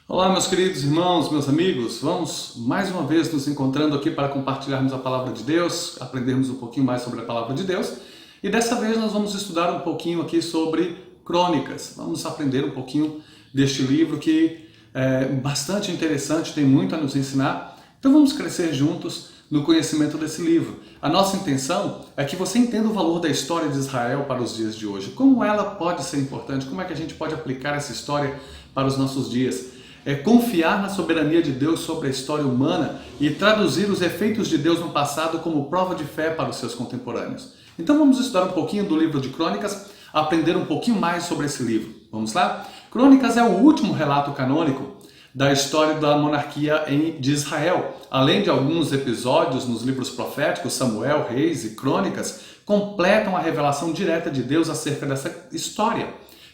Olá, meus queridos irmãos, meus amigos, vamos mais uma vez nos encontrando aqui para compartilharmos a Palavra de Deus, aprendermos um pouquinho mais sobre a Palavra de Deus, e dessa vez nós vamos estudar um pouquinho aqui sobre Crônicas. Vamos aprender um pouquinho deste livro que é bastante interessante, tem muito a nos ensinar, então vamos crescer juntos no conhecimento desse livro. A nossa intenção é que você entenda o valor da história de Israel para os dias de hoje, como ela pode ser importante, como é que a gente pode aplicar essa história para os nossos dias. É confiar na soberania de Deus sobre a história humana e traduzir os efeitos de Deus no passado como prova de fé para os seus contemporâneos. Então vamos estudar um pouquinho do livro de Crônicas, aprender um pouquinho mais sobre esse livro. Vamos lá? Crônicas é o último relato canônico da história da monarquia de Israel. Além de alguns episódios nos livros proféticos, Samuel, Reis e Crônicas, completam a revelação direta de Deus acerca dessa história.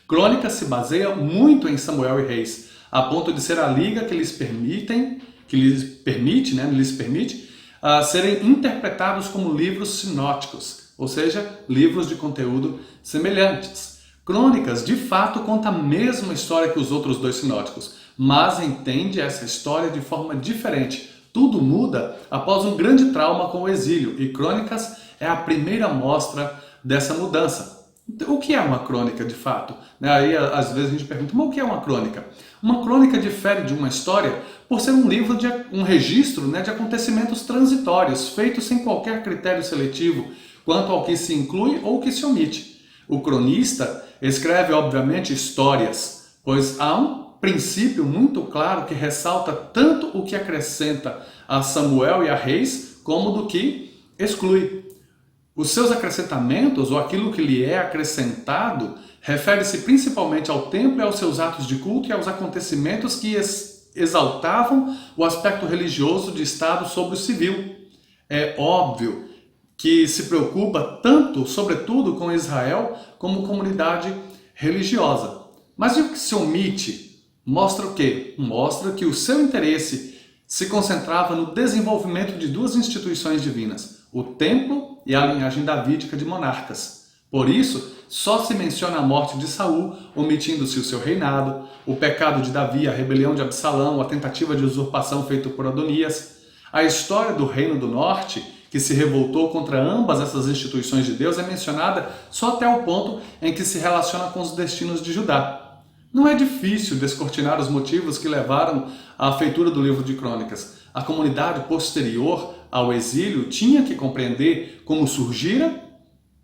Crônicas se baseia muito em Samuel e Reis, a ponto de ser a liga que lhes permite serem interpretados como livros sinóticos, ou seja, livros de conteúdo semelhantes. Crônicas, de fato, conta a mesma história que os outros dois sinóticos, mas entende essa história de forma diferente. Tudo muda após um grande trauma com o exílio, e Crônicas é a primeira mostra dessa mudança. O que é uma crônica, de fato? Aí, às vezes, a gente pergunta, mas o que é uma crônica? Uma crônica difere de uma história por ser um livro, um registro, de acontecimentos transitórios, feitos sem qualquer critério seletivo quanto ao que se inclui ou que se omite. O cronista escreve, obviamente, histórias, pois há um princípio muito claro que ressalta tanto o que acrescenta a Samuel e a Reis, como do que exclui. Os seus acrescentamentos, ou aquilo que lhe é acrescentado, refere-se principalmente ao templo e aos seus atos de culto e aos acontecimentos que exaltavam o aspecto religioso de Estado sobre o civil. É óbvio que se preocupa tanto, sobretudo, com Israel como comunidade religiosa. Mas o que se omite mostra o quê? Mostra que o seu interesse se concentrava no desenvolvimento de duas instituições divinas, o templo e a linhagem davídica de monarcas. Por isso, só se menciona a morte de Saul, omitindo-se o seu reinado, o pecado de Davi, a rebelião de Absalão, a tentativa de usurpação feita por Adonias. A história do Reino do Norte, que se revoltou contra ambas essas instituições de Deus, é mencionada só até o ponto em que se relaciona com os destinos de Judá. Não é difícil descortinar os motivos que levaram à feitura do livro de Crônicas. A comunidade posterior ao exílio tinha que compreender como surgira,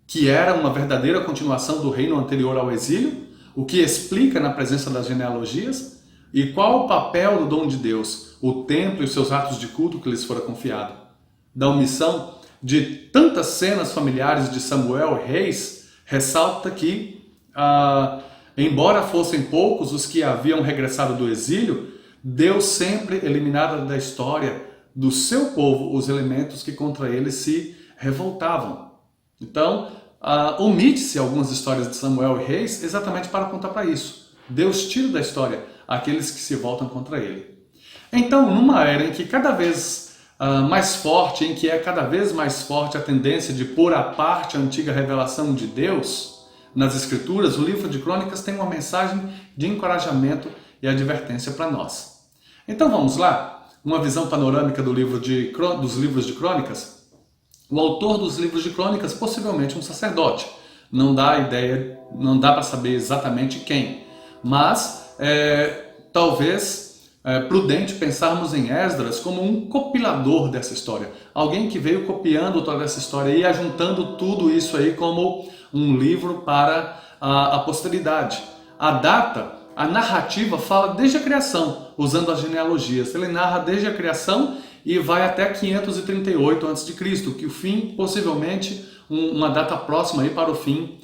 que era uma verdadeira continuação do reino anterior ao exílio, o que explica na presença das genealogias, e qual o papel do dom de Deus, o templo e os seus atos de culto que lhes fora confiado. Da omissão de tantas cenas familiares de Samuel e Reis, ressalta que, embora fossem poucos os que haviam regressado do exílio, Deus sempre eliminara da história do seu povo os elementos que contra ele se revoltavam. Então, omite-se algumas histórias de Samuel e Reis exatamente para apontar para isso. Deus tira da história aqueles que se voltam contra ele. Então, numa era em que cada vez mais forte, em que é cada vez mais forte a tendência de pôr à parte a antiga revelação de Deus nas Escrituras, o livro de Crônicas tem uma mensagem de encorajamento e advertência para nós. Então vamos lá, uma visão panorâmica dos livros de Crônicas. O autor dos livros de Crônicas, possivelmente um sacerdote. Não dá para saber exatamente quem, mas talvez prudente pensarmos em Esdras como um compilador dessa história. Alguém que veio copiando toda essa história e ajuntando tudo isso aí como um livro para a posteridade. A narrativa fala desde a criação, usando as genealogias. Ele narra desde a criação e vai até 538 a.C., que o fim, possivelmente, uma data próxima aí para o fim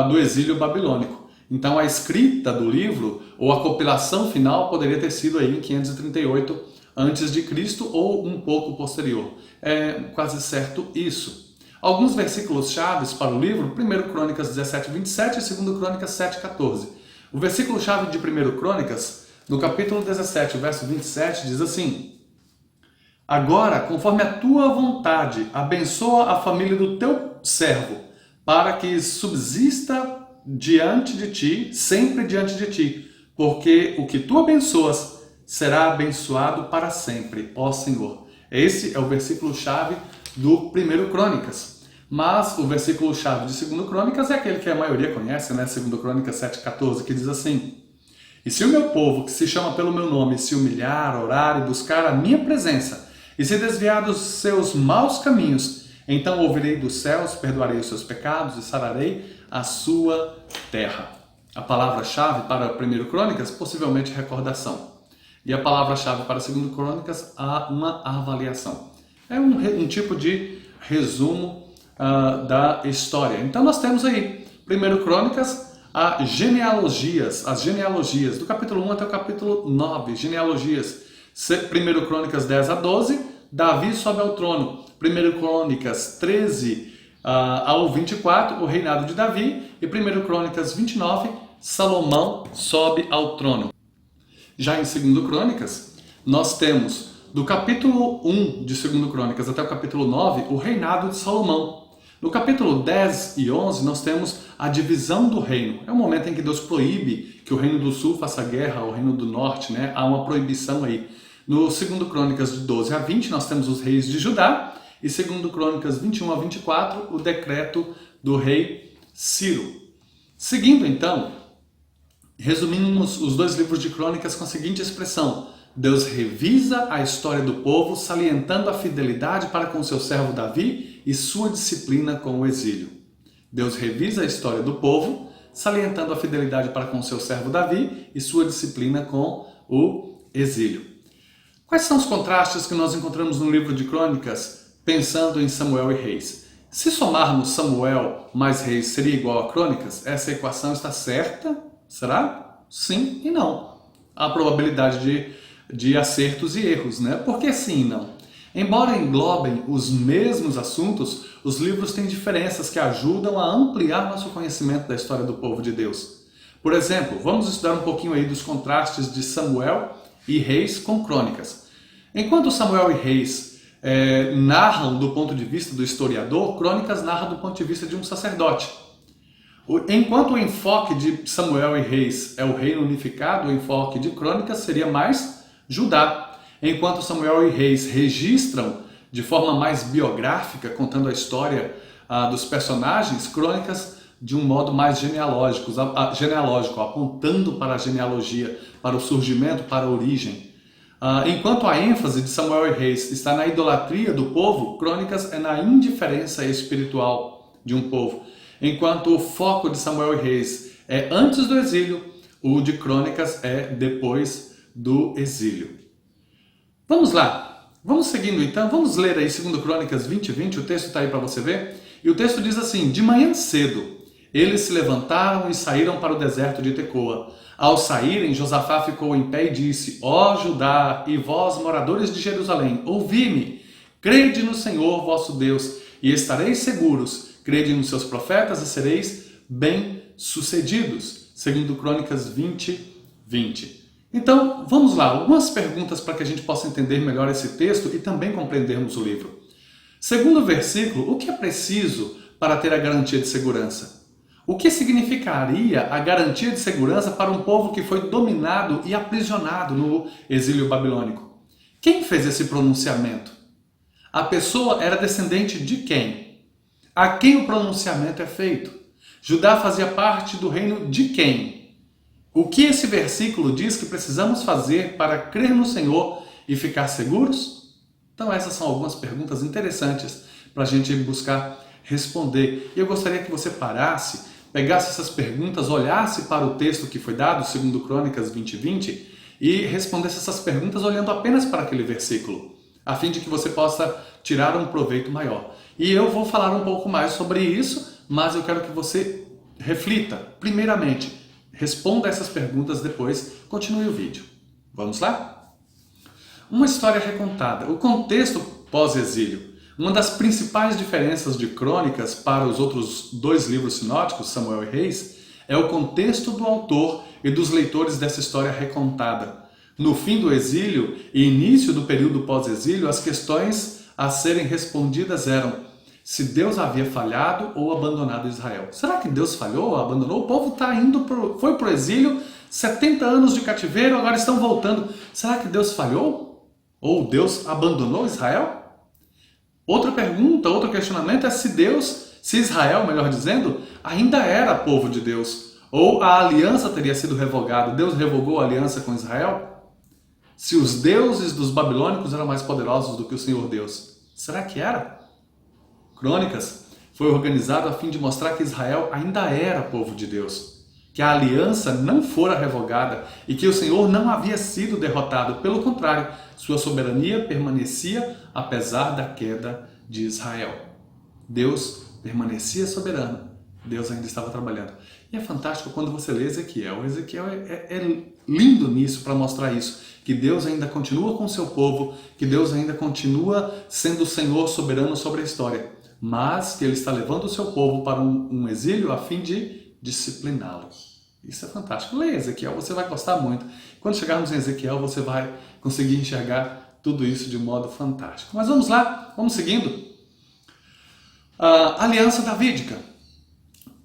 do exílio babilônico. Então a escrita do livro, ou a compilação final, poderia ter sido aí em 538 a.C. ou um pouco posterior. É quase certo isso. Alguns versículos chaves para o livro, 1 Crônicas 17, 27 e 2 Crônicas 7, 14. O versículo chave de 1 Crônicas, no capítulo 17, verso 27, diz assim: Agora, conforme a tua vontade, abençoa a família do teu servo, para que subsista diante de ti, sempre diante de ti, porque o que tu abençoas será abençoado para sempre, ó Senhor. Esse é o versículo-chave do 1 Crônicas. Mas o versículo-chave de 2 Crônicas é aquele que a maioria conhece, né? 2 Crônicas 7,14, que diz assim: E se o meu povo, que se chama pelo meu nome, se humilhar, orar e buscar a minha presença, e se desviar dos seus maus caminhos, então ouvirei dos céus, perdoarei os seus pecados e sararei a sua terra. A palavra-chave para 1 Crônicas, possivelmente recordação. E a palavra-chave para 2 Crônicas, uma avaliação. É um tipo de resumo da história. Então nós temos aí, 1 Crônicas, as genealogias, do capítulo 1 até o capítulo 9, genealogias. 1 Crônicas 10 a 12, Davi sobe ao trono. 1 Crônicas 13 ao 24, o reinado de Davi. E 1 Crônicas 29, Salomão sobe ao trono. Já em 2 Crônicas, nós temos do capítulo 1 de 2 Crônicas até o capítulo 9, o reinado de Salomão. No capítulo 10 e 11, nós temos a divisão do reino. É o momento em que Deus proíbe que o reino do sul faça guerra ao reino do norte, né? Há uma proibição aí. No 2 Crônicas de 12 a 20, nós temos os reis de Judá. E 2 Crônicas 21 a 24, o decreto do rei Ciro. Seguindo então, resumimos os dois livros de Crônicas com a seguinte expressão: Deus revisa a história do povo, salientando a fidelidade para com seu servo Davi e sua disciplina com o exílio. Deus revisa a história do povo, salientando a fidelidade para com seu servo Davi e sua disciplina com o exílio. Quais são os contrastes que nós encontramos no livro de Crônicas, pensando em Samuel e Reis? Se somarmos Samuel mais Reis seria igual a Crônicas, essa equação está certa? Será? Sim e não. Há probabilidade de acertos e erros, né? Por que sim e não? Embora englobem os mesmos assuntos, os livros têm diferenças que ajudam a ampliar nosso conhecimento da história do povo de Deus. Por exemplo, vamos estudar um pouquinho aí dos contrastes de Samuel e Reis com Crônicas. Enquanto Samuel e Reis narram do ponto de vista do historiador, Crônicas narra do ponto de vista de um sacerdote. Enquanto o enfoque de Samuel e Reis é o reino unificado, o enfoque de Crônicas seria mais Judá. Enquanto Samuel e Reis registram de forma mais biográfica, contando a história dos personagens, Crônicas de um modo mais genealógico, apontando para a genealogia, para o surgimento, para a origem. Enquanto a ênfase de Samuel e Reis está na idolatria do povo, Crônicas é na indiferença espiritual de um povo. Enquanto o foco de Samuel e Reis é antes do exílio, o de Crônicas é depois do exílio. Vamos lá, vamos seguindo então, vamos ler aí 2 Crônicas 20 e 20, o texto está aí para você ver. E o texto diz assim: De manhã cedo, eles se levantaram e saíram para o deserto de Tecoa. Ao saírem, Josafá ficou em pé e disse: Ó Judá e vós, moradores de Jerusalém, ouvi-me, crede no Senhor vosso Deus e estareis seguros, crede nos seus profetas e sereis bem-sucedidos. 2 Crônicas 20, 20. Então, vamos lá, algumas perguntas para que a gente possa entender melhor esse texto e também compreendermos o livro. Segundo o versículo, o que é preciso para ter a garantia de segurança? O que significaria a garantia de segurança para um povo que foi dominado e aprisionado no exílio babilônico? Quem fez esse pronunciamento? A pessoa era descendente de quem? A quem o pronunciamento é feito? Judá fazia parte do reino de quem? O que esse versículo diz que precisamos fazer para crer no Senhor e ficar seguros? Então essas são algumas perguntas interessantes para a gente buscar responder. E eu gostaria que você parasse, pegasse essas perguntas, olhasse para o texto que foi dado, 2 Crônicas 20 e 20, e respondesse essas perguntas olhando apenas para aquele versículo, a fim de que você possa tirar um proveito maior. E eu vou falar um pouco mais sobre isso, mas eu quero que você reflita, primeiramente. Responda essas perguntas, depois continue o vídeo. Vamos lá? Uma história recontada. O contexto pós-exílio. Uma das principais diferenças de Crônicas para os outros dois livros sinóticos, Samuel e Reis, é o contexto do autor e dos leitores dessa história recontada. No fim do exílio e início do período pós-exílio, as questões a serem respondidas eram se Deus havia falhado ou abandonado Israel. Será que Deus falhou ou abandonou? O povo foi para o exílio, 70 anos de cativeiro, agora estão voltando. Será que Deus falhou? Ou Deus abandonou Israel? Outra pergunta, outro questionamento é se Israel, melhor dizendo, ainda era povo de Deus. Ou a aliança teria sido revogada. Deus revogou a aliança com Israel? Se os deuses dos babilônicos eram mais poderosos do que o Senhor Deus, será que era? Crônicas foi organizado a fim de mostrar que Israel ainda era povo de Deus, que a aliança não fora revogada e que o Senhor não havia sido derrotado. Pelo contrário, sua soberania permanecia apesar da queda de Israel. Deus permanecia soberano, Deus ainda estava trabalhando. E é fantástico quando você lê Ezequiel. Ezequiel é lindo nisso, para mostrar isso, que Deus ainda continua com o seu povo, que Deus ainda continua sendo o Senhor soberano sobre a história, mas que Ele está levando o seu povo para um exílio a fim de discipliná-lo. Isso é fantástico. Leia Ezequiel, você vai gostar muito. Quando chegarmos em Ezequiel, você vai conseguir enxergar tudo isso de modo fantástico. Mas vamos lá, vamos seguindo. A aliança davídica.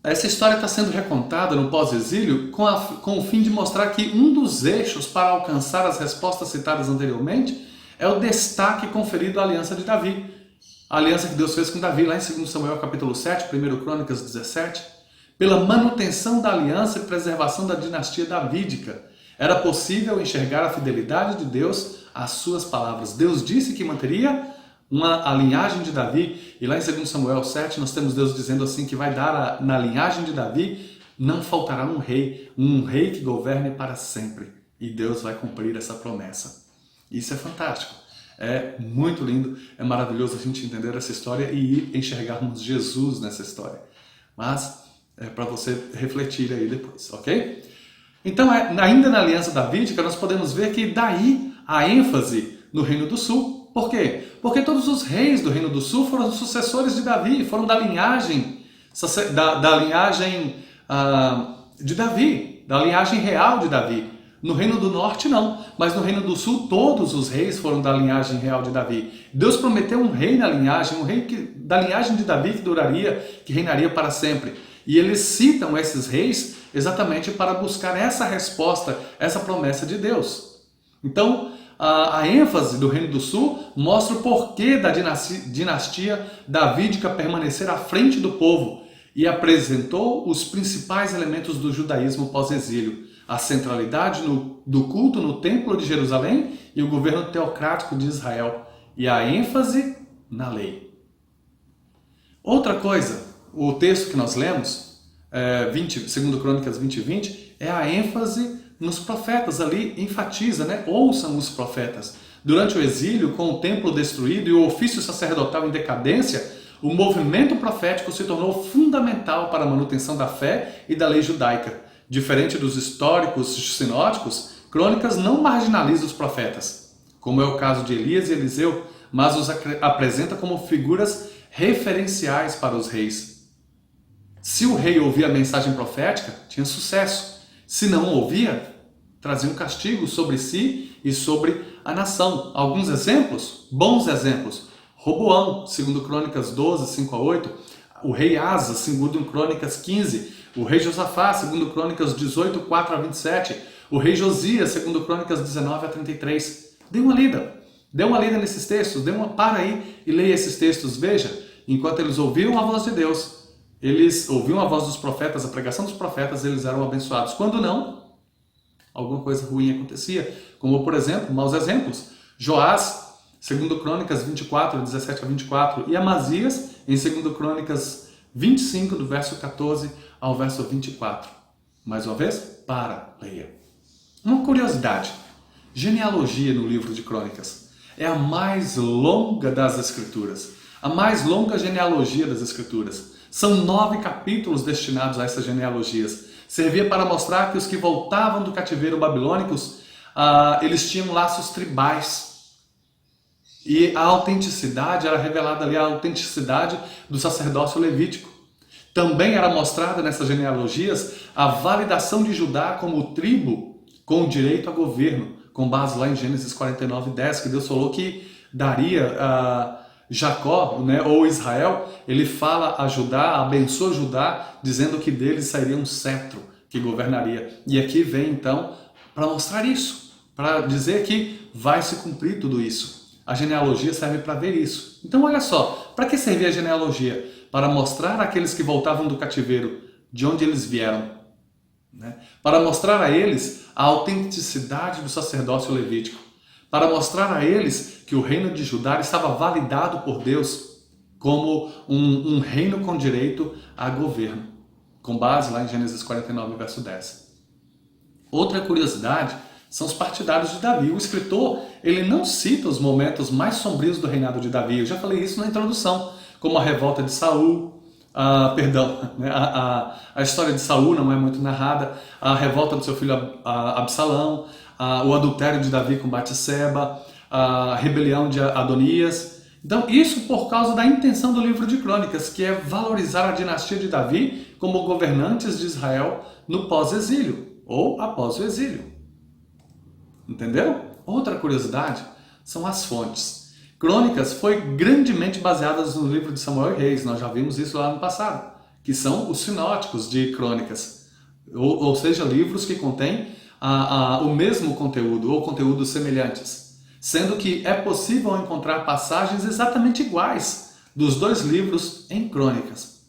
Essa história está sendo recontada no pós-exílio com o fim de mostrar que um dos eixos para alcançar as respostas citadas anteriormente é o destaque conferido à aliança de Davi. A aliança que Deus fez com Davi, lá em 2 Samuel capítulo 7, 1 Crônicas 17, pela manutenção da aliança e preservação da dinastia davídica. Era possível enxergar a fidelidade de Deus às suas palavras. Deus disse que manteria a linhagem de Davi, e lá em 2 Samuel 7 nós temos Deus dizendo assim que vai dar na linhagem de Davi não faltará um rei que governe para sempre. E Deus vai cumprir essa promessa. Isso é fantástico. É muito lindo, é maravilhoso a gente entender essa história e enxergarmos Jesus nessa história. Mas é para você refletir aí depois, ok? Então, ainda na aliança davídica, nós podemos ver que daí a ênfase no Reino do Sul. Por quê? Porque todos os reis do Reino do Sul foram sucessores de Davi, foram da linhagem, de Davi, da linhagem real de Davi. No Reino do Norte não, mas no Reino do Sul todos os reis foram da linhagem real de Davi. Deus prometeu um rei na linhagem, da linhagem de Davi que reinaria para sempre. E eles citam esses reis exatamente para buscar essa resposta, essa promessa de Deus. Então, a ênfase do Reino do Sul mostra o porquê da dinastia davídica permanecer à frente do povo e apresentou os principais elementos do judaísmo pós-exílio. A centralidade do culto no Templo de Jerusalém e o governo teocrático de Israel. E a ênfase na lei. Outra coisa, o texto que nós lemos, 2 Crônicas 20, é a ênfase nos profetas. Ali enfatiza, ouçam os profetas. Durante o exílio, com o templo destruído e o ofício sacerdotal em decadência, o movimento profético se tornou fundamental para a manutenção da fé e da lei judaica. Diferente dos históricos sinóticos, Crônicas não marginaliza os profetas, como é o caso de Elias e Eliseu, mas os apresenta como figuras referenciais para os reis. Se o rei ouvia a mensagem profética, tinha sucesso. Se não ouvia, trazia um castigo sobre si e sobre a nação. Alguns exemplos, bons exemplos. Roboão, 2 Crônicas 12, 5-8. O rei Asa, 2 Crônicas 15. O rei Josafá, 2 Crônicas 18, 4-27. O rei Josias, 2 Crônicas 19-33. Dê uma lida nesses textos, para aí e leia esses textos. Veja, enquanto eles ouviam a voz de Deus, eles ouviam a voz dos profetas, a pregação dos profetas, eles eram abençoados. Quando não, alguma coisa ruim acontecia. Como, por exemplo, maus exemplos. Joás, 2 Crônicas 24, 17-24. E Amazias, em 2 Crônicas 25, do verso 14 ao verso 24. Mais uma vez, leia. Uma curiosidade. Genealogia no livro de Crônicas é a mais longa das Escrituras. A mais longa genealogia das Escrituras. São 9 capítulos destinados a essas genealogias. Servia para mostrar que os que voltavam do cativeiro babilônicos, eles tinham laços tribais. E a autenticidade era revelada ali, a autenticidade do sacerdócio levítico. Também era mostrada nessas genealogias a validação de Judá como tribo com direito a governo, com base lá em Gênesis 49:10, que Deus falou que daria a Jacó, né, ou Israel, ele fala a Judá, abençoa Judá, dizendo que dele sairia um cetro que governaria. E aqui vem então para mostrar isso, para dizer que vai se cumprir tudo isso. A genealogia serve para ver isso. Então olha só, para que servia a genealogia? Para mostrar àqueles que voltavam do cativeiro de onde eles vieram, né? Para mostrar a eles a autenticidade do sacerdócio levítico, para mostrar a eles que o reino de Judá estava validado por Deus como um reino com direito a governo, com base lá em Gênesis 49, verso 10. Outra curiosidade são os partidários de Davi. O escritor, ele não cita os momentos mais sombrios do reinado de Davi. Eu já falei isso na introdução, como a revolta de Saul, a história de Saul não é muito narrada, a revolta do seu filho Absalão, o adultério de Davi com Batseba, a rebelião de Adonias. Então, isso por causa da intenção do livro de Crônicas, que é valorizar a dinastia de Davi como governantes de Israel no pós-exílio, ou após o exílio. Entendeu? Outra curiosidade são as fontes. Crônicas foi grandemente baseada no livro de Samuel e Reis, nós já vimos isso lá no passado, que são os sinóticos de Crônicas, ou seja, livros que contêm o mesmo conteúdo, ou conteúdos semelhantes, sendo que é possível encontrar passagens exatamente iguais dos dois livros em Crônicas.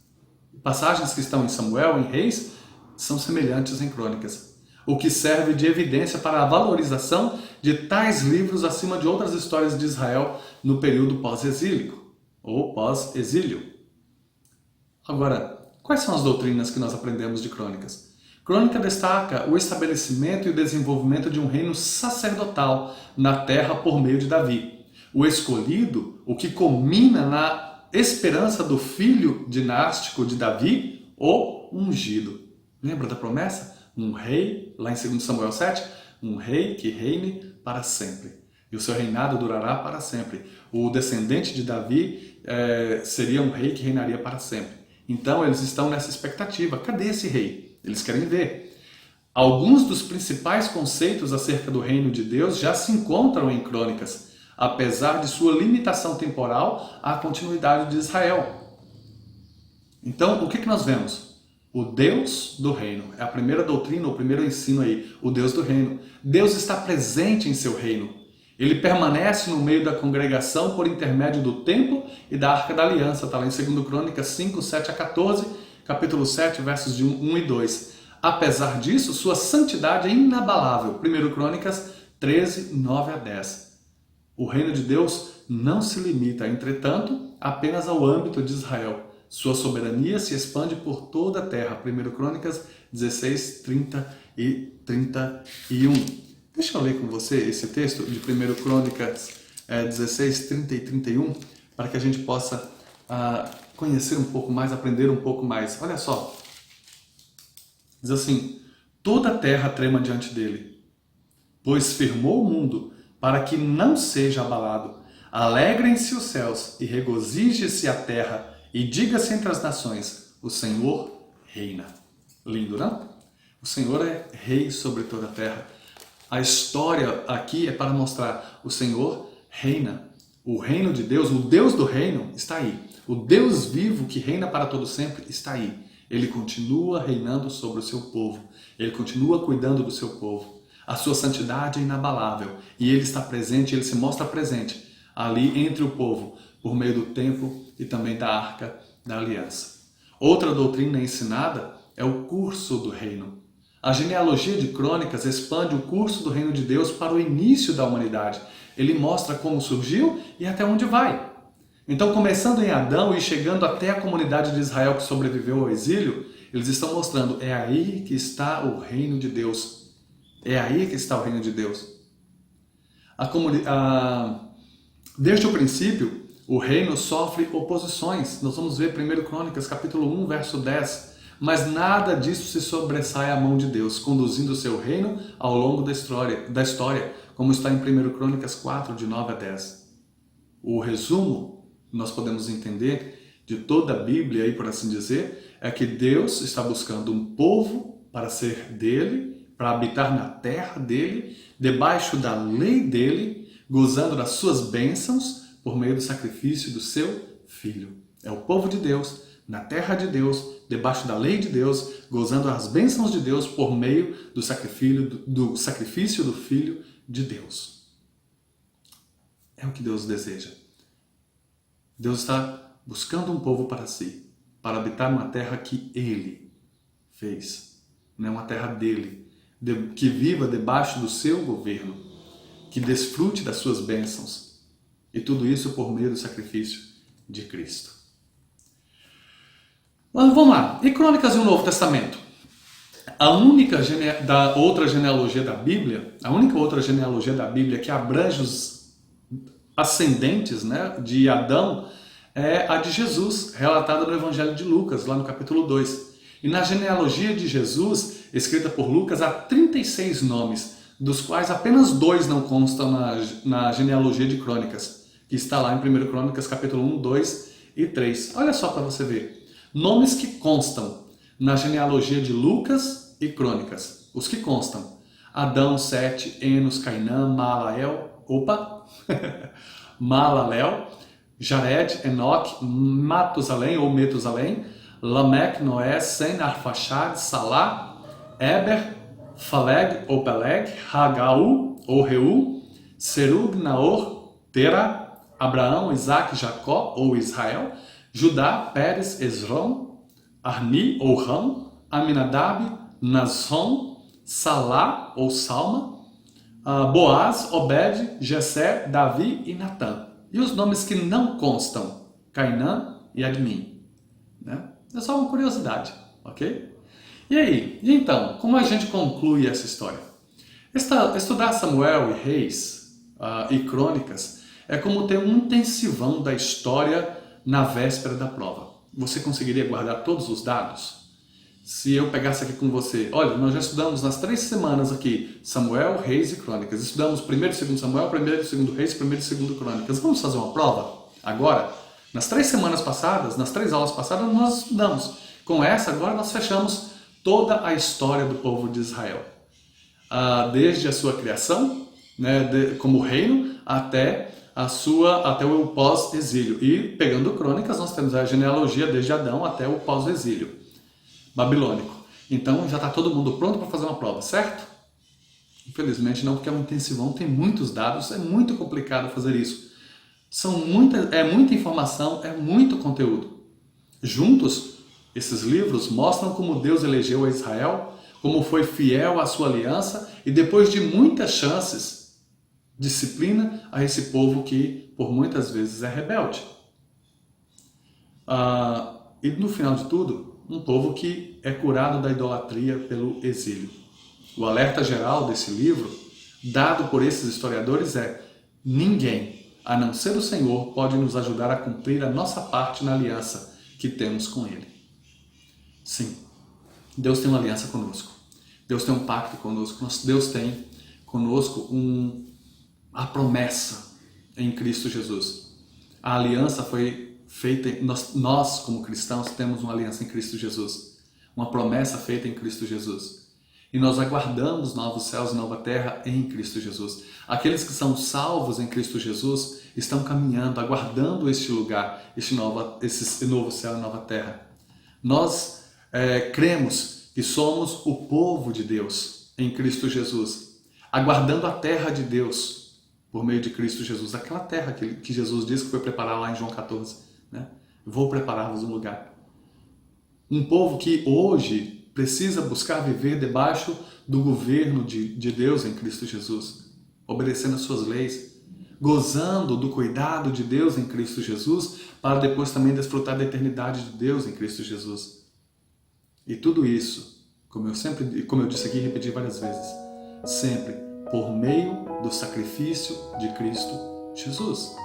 Passagens que estão em Samuel e em Reis são semelhantes em Crônicas, o que serve de evidência para a valorização de tais livros acima de outras histórias de Israel no período pós-exílico, ou pós-exílio. Agora, quais são as doutrinas que nós aprendemos de Crônicas? Crônica destaca o estabelecimento e o desenvolvimento de um reino sacerdotal na terra por meio de Davi. O escolhido, o que culmina na esperança do filho dinástico de Davi, o ungido. Lembra da promessa? Um rei, lá em 2 Samuel 7, um rei que reine para sempre. E o seu reinado durará para sempre. O descendente de Davi seria um rei que reinaria para sempre. Então eles estão nessa expectativa. Cadê esse rei? Eles querem ver. Alguns dos principais conceitos acerca do reino de Deus já se encontram em Crônicas, apesar de sua limitação temporal à continuidade de Israel. Então, o que nós vemos? O Deus do reino. É a primeira doutrina, o primeiro ensino aí. O Deus do reino. Deus está presente em seu reino. Ele permanece no meio da congregação por intermédio do templo e da Arca da Aliança. Está lá em 2 Crônicas 5, 7 a 14, capítulo 7, versos de 1 e 2. Apesar disso, sua santidade é inabalável. 1 Crônicas 13, 9 a 10. O reino de Deus não se limita, entretanto, apenas ao âmbito de Israel. Sua soberania se expande por toda a terra. 1 Crônicas 16, 30 e 31. Deixa eu ler com você esse texto de 1 Crônicas 16, 30 e 31, para que a gente possa conhecer um pouco mais, aprender um pouco mais. Olha só. Diz assim: toda a terra trema diante dele, pois firmou o mundo para que não seja abalado. Alegrem-se os céus e regozije-se a terra, e diga-se entre as nações: o Senhor reina. Lindo, não? O Senhor é rei sobre toda a terra. A história aqui é para mostrar: o Senhor reina. O reino de Deus, o Deus do reino, está aí. O Deus vivo que reina para todo sempre está aí. Ele continua reinando sobre o seu povo. Ele continua cuidando do seu povo. A sua santidade é inabalável. E ele está presente, ele se mostra presente ali entre o povo, por meio do templo e também da Arca da Aliança. Outra doutrina ensinada é o curso do reino. A genealogia de Crônicas expande o curso do reino de Deus para o início da humanidade. Ele mostra como surgiu e até onde vai. Então, começando em Adão e chegando até a comunidade de Israel que sobreviveu ao exílio, eles estão mostrando: é aí que está o reino de Deus. É aí que está o reino de Deus. Desde o princípio, o reino sofre oposições. Nós vamos ver 1 Crônicas, capítulo 1, verso 10. Mas nada disso se sobressai à mão de Deus, conduzindo o seu reino ao longo da história, como está em 1 Crônicas 4, de 9 a 10. O resumo, nós podemos entender de toda a Bíblia, aí, por assim dizer, é que Deus está buscando um povo para ser dele, para habitar na terra dele, debaixo da lei dele, gozando das suas bênçãos por meio do sacrifício do seu Filho. É o povo de Deus, na terra de Deus, debaixo da lei de Deus, gozando as bênçãos de Deus por meio do sacrifício do Filho de Deus. É o que Deus deseja. Deus está buscando um povo para si, para habitar numa terra que Ele fez, não é uma terra dele, que viva debaixo do seu governo, que desfrute das suas bênçãos, e tudo isso por meio do sacrifício de Cristo. Mas vamos lá, e Crônicas do Novo Testamento? A única outra genealogia da Bíblia que abrange os ascendentes, né, de Adão, é a de Jesus, relatada no Evangelho de Lucas, lá no capítulo 2. E na genealogia de Jesus, escrita por Lucas, há 36 nomes, dos quais apenas 2 não constam na genealogia de Crônicas, que está lá em 1 Crônicas, capítulo 1, 2 e 3. Olha só para você ver. Nomes que constam na genealogia de Lucas e Crônicas. Os que constam: Adão, Sete, Enos, Cainã, Maalalel, Jared, Enoque, Matusalém ou Metusalém, Lameque, Noé, Sem, Arfaxad, Salá, Eber, Faleg ou Peleg, Hagaú ou Reu, Serug, Naor, Tera, Abraão, Isaac, Jacó ou Israel, Judá, Pérez, Esrom, Arni ou Ram, Aminadab, Nazon, Salá ou Salma, Boaz, Obed, Jessé, Davi e Natã. E os nomes que não constam: Cainã e Admin. Né? É só uma curiosidade, ok? E aí? E então, como a gente conclui essa história? Estudar Samuel e Reis e Crônicas é como ter um intensivão da história na véspera da prova. Você conseguiria guardar todos os dados? Se eu pegasse aqui com você, olha, nós já estudamos nas 3 semanas aqui Samuel, Reis e Crônicas. Estudamos 1º e 2º Samuel, 1º e 2º Reis, 1º e 2º Crônicas. Vamos fazer uma prova? Agora, nas 3 semanas passadas, nas 3 aulas passadas, nós estudamos. Com essa, agora nós fechamos toda a história do povo de Israel. Desde a sua criação, né, como reino, até o pós-exílio. E, pegando Crônicas, nós temos a genealogia desde Adão até o pós-exílio babilônico. Então, já está todo mundo pronto para fazer uma prova, certo? Infelizmente não, porque é um intensivão, tem muitos dados, é muito complicado fazer isso. É muita informação, é muito conteúdo. Juntos, esses livros mostram como Deus elegeu a Israel, como foi fiel à sua aliança e depois de muitas chances, disciplina a esse povo que por muitas vezes é rebelde. E no final de tudo, um povo que é curado da idolatria pelo exílio. O alerta geral desse livro, dado por esses historiadores, é: ninguém, a não ser o Senhor, pode nos ajudar a cumprir a nossa parte na aliança que temos com Ele. Sim, Deus tem uma aliança conosco. Deus tem um pacto conosco. Deus tem conosco a promessa em Cristo Jesus. A aliança foi feita, nós como cristãos temos uma aliança em Cristo Jesus. Uma promessa feita em Cristo Jesus. E nós aguardamos novos céus e nova terra em Cristo Jesus. Aqueles que são salvos em Cristo Jesus estão caminhando, aguardando este lugar, esse novo céu e nova terra. Nós cremos que somos o povo de Deus em Cristo Jesus, aguardando a terra de Deus por meio de Cristo Jesus, aquela terra que Jesus disse que foi preparar lá em João 14. Né? Vou preparar-vos um lugar. Um povo que hoje precisa buscar viver debaixo do governo de Deus em Cristo Jesus, obedecendo as suas leis, gozando do cuidado de Deus em Cristo Jesus, para depois também desfrutar da eternidade de Deus em Cristo Jesus. E tudo isso, como eu disse aqui e repeti várias vezes, sempre por meio do sacrifício de Cristo Jesus.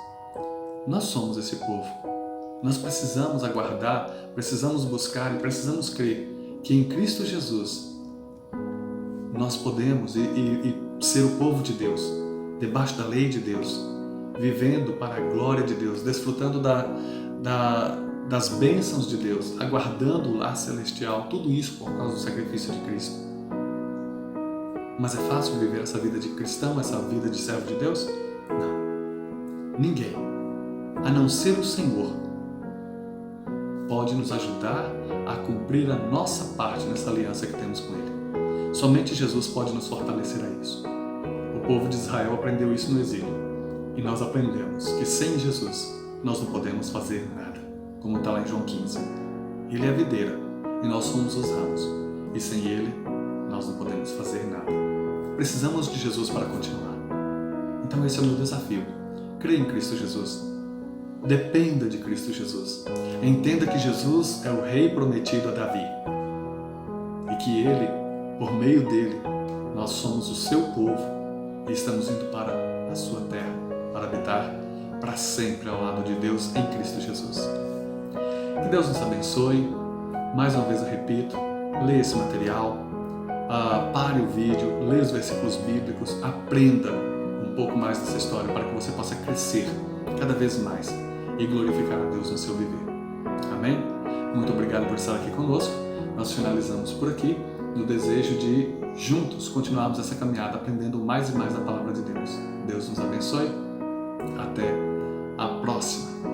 Nós somos esse povo. Nós precisamos aguardar, precisamos buscar e precisamos crer que em Cristo Jesus nós podemos ser o povo de Deus, debaixo da lei de Deus, vivendo para a glória de Deus, desfrutando das bênçãos de Deus, aguardando o lar celestial, tudo isso por causa do sacrifício de Cristo. Mas é fácil viver essa vida de cristão, essa vida de servo de Deus? Não. Ninguém, a não ser o Senhor, pode nos ajudar a cumprir a nossa parte nessa aliança que temos com Ele. Somente Jesus pode nos fortalecer a isso. O povo de Israel aprendeu isso no exílio. E nós aprendemos que sem Jesus nós não podemos fazer nada. Como está lá em João 15. Ele é a videira e nós somos os ramos. E sem Ele nós não podemos fazer nada. Precisamos de Jesus para continuar. Então esse é o meu desafio. Creia em Cristo Jesus. Dependa de Cristo Jesus. Entenda que Jesus é o Rei prometido a Davi. E que Ele, por meio dele, nós somos o seu povo e estamos indo para a sua terra, para habitar para sempre ao lado de Deus em Cristo Jesus. Que Deus nos abençoe. Mais uma vez eu repito, leia esse material, pare o vídeo, leia os versículos bíblicos, aprenda um pouco mais dessa história para que você possa crescer cada vez mais e glorificar a Deus no seu viver. Amém? Muito obrigado por estar aqui conosco. Nós finalizamos por aqui no desejo de juntos continuarmos essa caminhada aprendendo mais e mais da palavra de Deus. Deus nos abençoe. Até a próxima.